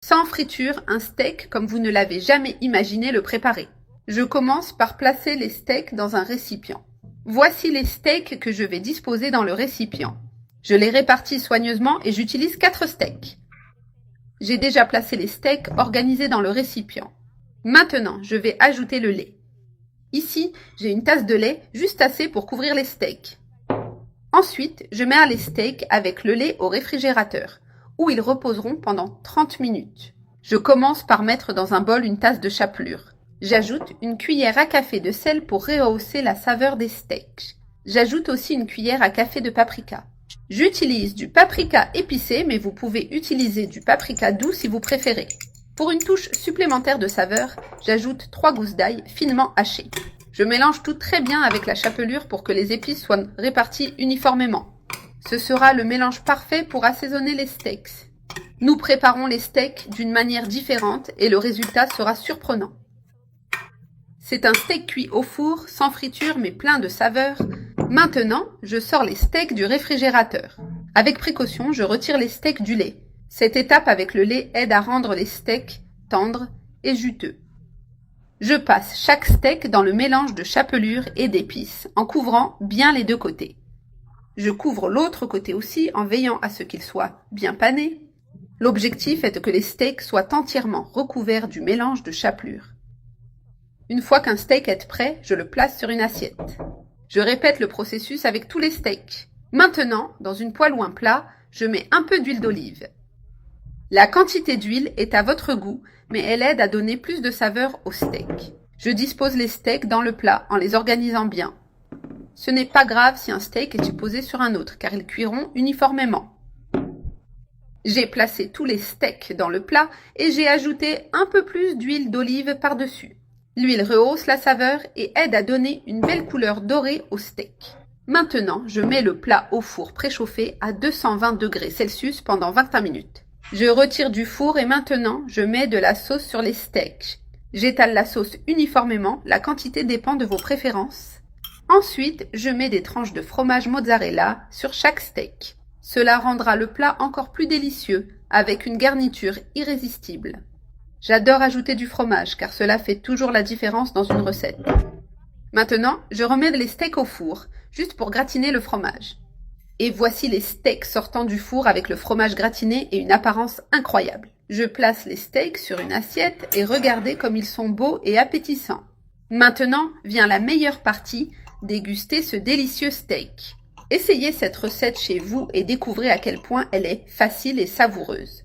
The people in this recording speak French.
Sans friture, un steak comme vous ne l'avez jamais imaginé le préparer. Je commence par placer les steaks dans un récipient. Voici les steaks que je vais disposer dans le récipient. Je les répartis soigneusement et j'utilise 4 steaks. J'ai déjà placé les steaks organisés dans le récipient. Maintenant, je vais ajouter le lait. Ici, j'ai une tasse de lait, juste assez pour couvrir les steaks. Ensuite, je mets les steaks avec le lait au réfrigérateur, où ils reposeront pendant 30 minutes. Je commence par mettre dans un bol une tasse de chapelure. J'ajoute une cuillère à café de sel pour rehausser la saveur des steaks. J'ajoute aussi une cuillère à café de paprika. J'utilise du paprika épicé, mais vous pouvez utiliser du paprika doux si vous préférez. Pour une touche supplémentaire de saveur, j'ajoute 3 gousses d'ail finement hachées. Je mélange tout très bien avec la chapelure pour que les épices soient réparties uniformément. Ce sera le mélange parfait pour assaisonner les steaks. Nous préparons les steaks d'une manière différente et le résultat sera surprenant. C'est un steak cuit au four, sans friture mais plein de saveurs. Maintenant, je sors les steaks du réfrigérateur. Avec précaution, je retire les steaks du lait. Cette étape avec le lait aide à rendre les steaks tendres et juteux. Je passe chaque steak dans le mélange de chapelure et d'épices en couvrant bien les deux côtés. Je couvre l'autre côté aussi en veillant à ce qu'il soit bien pané. L'objectif est que les steaks soient entièrement recouverts du mélange de chapelure. Une fois qu'un steak est prêt, je le place sur une assiette. Je répète le processus avec tous les steaks. Maintenant, dans une poêle ou un plat, je mets un peu d'huile d'olive. La quantité d'huile est à votre goût, mais elle aide à donner plus de saveur au steak. Je dispose les steaks dans le plat en les organisant bien. Ce n'est pas grave si un steak est posé sur un autre, car ils cuiront uniformément. J'ai placé tous les steaks dans le plat et j'ai ajouté un peu plus d'huile d'olive par-dessus. L'huile rehausse la saveur et aide à donner une belle couleur dorée au steak. Maintenant, je mets le plat au four préchauffé à 220 degrés Celsius pendant 25 minutes. Je retire du four et maintenant, je mets de la sauce sur les steaks. J'étale la sauce uniformément, la quantité dépend de vos préférences. Ensuite, je mets des tranches de fromage mozzarella sur chaque steak. Cela rendra le plat encore plus délicieux, avec une garniture irrésistible. J'adore ajouter du fromage, car cela fait toujours la différence dans une recette. Maintenant, je remets les steaks au four, juste pour gratiner le fromage. Et voici les steaks sortant du four avec le fromage gratiné et une apparence incroyable. Je place les steaks sur une assiette et regardez comme ils sont beaux et appétissants. Maintenant vient la meilleure partie, déguster ce délicieux steak. Essayez cette recette chez vous et découvrez à quel point elle est facile et savoureuse.